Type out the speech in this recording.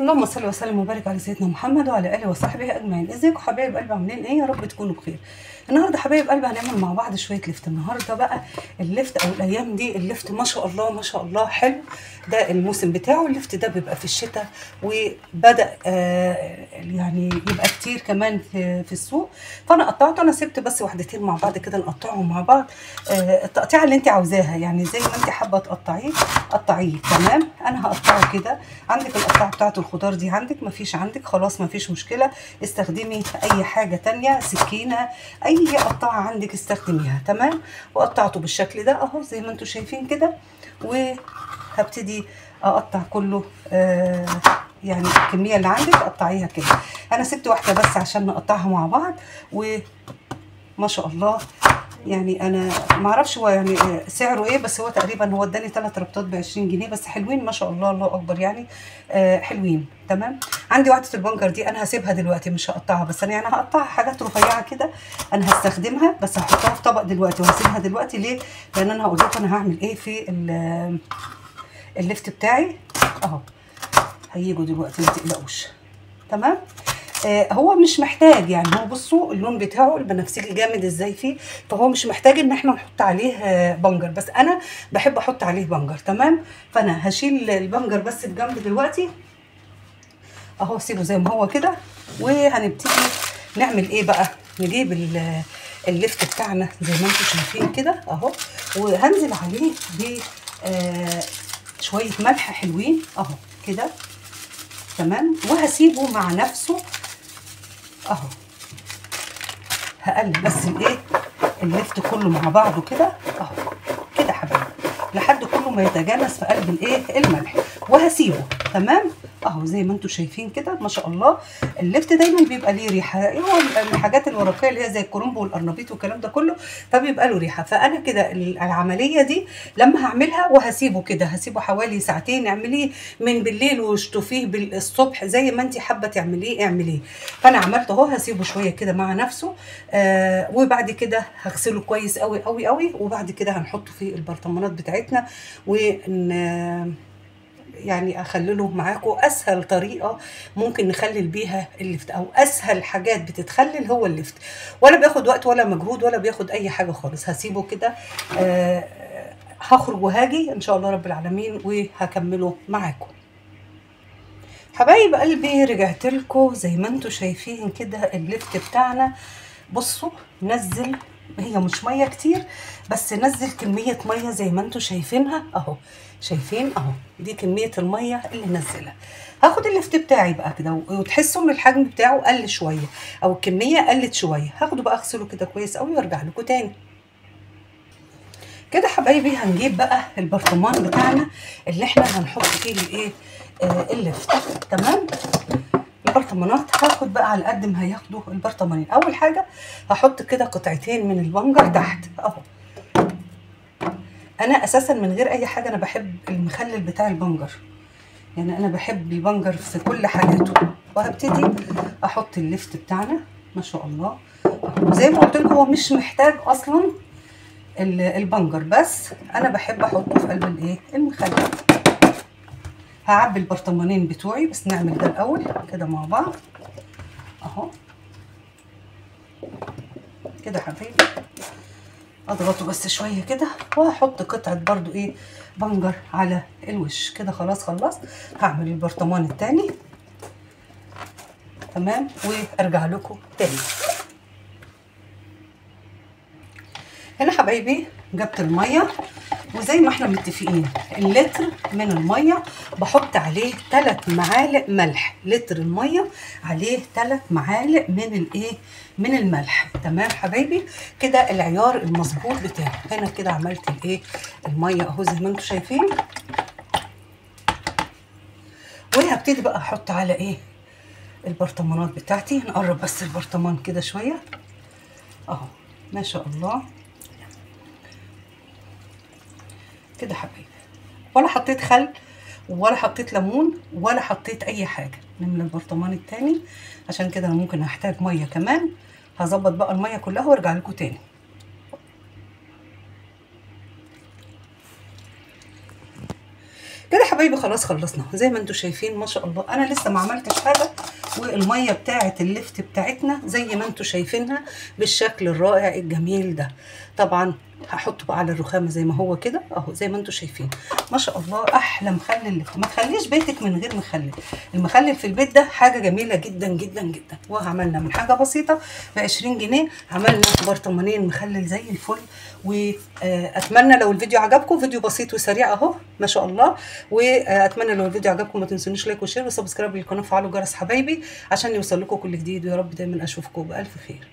اللهم صل وسلم وبارك على سيدنا محمد وعلى اله وصحبه اجمعين. ازيكم حبايب قلبي، عاملين ايه؟ يا رب تكونوا بخير. النهارده حبايب قلبي هنعمل مع بعض شويه لفت. النهارده بقى اللفت او الايام دي اللفت ما شاء الله ما شاء الله حلو. ده الموسم بتاعه. اللفت ده بيبقى في الشتاء وبدا يعني يبقى كتير كمان في السوق. فانا قطعته، انا سبت بس وحدتين مع بعض كده نقطعهم مع بعض التقطيعه اللي انت عاوزاها، يعني زي ما انت حابه تقطعيه قطعيه. تمام، انا هقطعه كده. عندك القطعه بتاعه الخضار دي، عندك مفيش عندك خلاص مفيش مشكله، استخدمي اي حاجه تانية، سكينه، اي قطعه عندك استخدميها. تمام، وقطعته بالشكل ده اهو زي ما انتم شايفين كده. وهبتدي اقطع كله يعني الكميه اللي عندك قطعيها كده. انا سبت واحده بس عشان نقطعها مع بعض. وما شاء الله يعني انا ما اعرفش هو يعني سعره ايه، بس هو تقريبا هو اداني 3 ربطات ب 20 جنيه بس حلوين ما شاء الله، الله اكبر يعني. حلوين. تمام، عندي واحده البنجر دي انا هسيبها دلوقتي مش هقطعها، بس انا يعني هقطعها حاجات رفيعه كده انا هستخدمها، بس هحطها في طبق دلوقتي وهسيبها دلوقتي. ليه؟ لان انا هقول لكم انا هعمل ايه في اللفت بتاعي اهو. هيجوا دلوقتي ما تقلقوش. تمام، هو مش محتاج يعني، هو بصوا اللون بتاعه البنفسجي جامد ازاي فيه، فهو مش محتاج ان احنا نحط عليه بنجر، بس انا بحب احط عليه بنجر. تمام، فانا هشيل البنجر بس بجنب دلوقتي اهو، سيبه زي ما هو كده. وهنبتدي نعمل ايه بقى؟ نجيب اللفت بتاعنا زي ما انتم شايفين كده اهو، وهنزل عليه ب شويه ملح حلوين اهو كده. تمام، وهسيبه مع نفسه اهو. هقلب بس الايه اللفت كله مع بعضه كده اهو كده يا حبايبي لحد كله ما يتجانس في قلب الايه الملح، وهسيبه. تمام اهو زي ما انتم شايفين كده ما شاء الله. اللفت دايما بيبقى ليه ريحه، هو الحاجات الورقيه اللي هي زي الكرنب والقرنبيط والكلام ده كله، فبيبقى له ريحه. فانا كده العمليه دي لما هعملها وهسيبه كده، هسيبه حوالي ساعتين. اعمليه من بالليل واشطفيه بالصبح زي ما انت حابه تعمليه اعمليه. فانا عملت اهو، هسيبه شويه كده مع نفسه وبعد كده هغسله كويس قوي قوي قوي، وبعد كده هنحطه في البرطمانات بتاعتنا يعني اخلله معاكم. اسهل طريقه ممكن نخلل بيها اللفت، او اسهل حاجات بتتخلل هو اللفت، ولا بياخد وقت ولا مجهود ولا بياخد اي حاجه خالص. هسيبه كده هخرج وهاجي ان شاء الله رب العالمين وهكمله معاكم. حبايب قلبي رجعت لكم زي ما انتم شايفين كده اللفت بتاعنا. بصوا نزل، هي مش ميه كتير بس نزل كميه ميه زي ما انتم شايفينها اهو. شايفين اهو، دي كميه الميه اللي نزلها. هاخد اللفت بتاعي بقى كده وتحسوا ان الحجم بتاعه قل شويه او الكميه قلت شويه. هاخده بقى اغسله كده كويس قوي وارجع لكم تاني. كده حبايبي هنجيب بقى البرطمان بتاعنا اللي احنا هنحط فيه الايه اللفت. تمام، البرطمانات هاخد بقى على قد ما هياخدوا البرطمانين. اول حاجه هحط كده قطعتين من البنجر تحت اهو. انا اساسا من غير اي حاجه انا بحب المخلل بتاع البنجر، يعني انا بحب البنجر في كل حاجاته. وهبتدي احط اللفت بتاعنا ما شاء الله. زي ما قلت لكم هو مش محتاج اصلا البنجر، بس انا بحب احطه في قلب الايه المخلل. هعبي البرطمانين بتوعي، بس نعمل ده الاول كده مع بعض اهو كده حبايبي. اضغطه بس شويه كده، وهحط قطعه برضو ايه بنجر على الوش كده. خلاص خلصت، هعمل البرطمان التاني. تمام، وارجع لكم تاني. هنا حبايبي جبت الميه، وزي ما احنا متفقين اللتر من الميه بحط عليه 3 معالق ملح. لتر الميه عليه 3 معالق من الايه من الملح. تمام حبايبي، كده العيار المظبوط بتاعه. هنا كده عملت الايه الميه اهو زي ما انتم شايفين. وهبتدي بقى احط على ايه البرطمانات بتاعتي. نقرب بس البرطمان كده شويه اهو ما شاء الله كده حبايبي. ولا حطيت خل ولا حطيت ليمون ولا حطيت اي حاجه. نملى البرطمان التاني، عشان كده انا ممكن احتاج ميه كمان. هظبط بقى الميه كلها وارجع لكم تاني. كده حبايبي خلاص خلصنا زي ما انتم شايفين ما شاء الله. انا لسه ما عملتش حاجه، والميه بتاعه اللفت بتاعتنا زي ما انتم شايفينها بالشكل الرائع الجميل ده. طبعا هحطه بقى على الرخامه زي ما هو كده اهو زي ما انتم شايفين ما شاء الله. احلى مخلل لفت، ما تخليش بيتك من غير مخلل. المخلل في البيت ده حاجه جميله جدا جدا جدا. وعملنا من حاجه بسيطه ب 20 جنيه عملنا برطمانين مخلل زي الفل. واتمنى لو الفيديو عجبكم، فيديو بسيط وسريع اهو ما شاء الله. واتمنى لو الفيديو عجبكم ما تنسونيش لايك وشير وسبسكرايب للقناه وفعلوا جرس حبايبي عشان يوصل لكم كل جديد. ويا رب دايما اشوفكم بالف خير.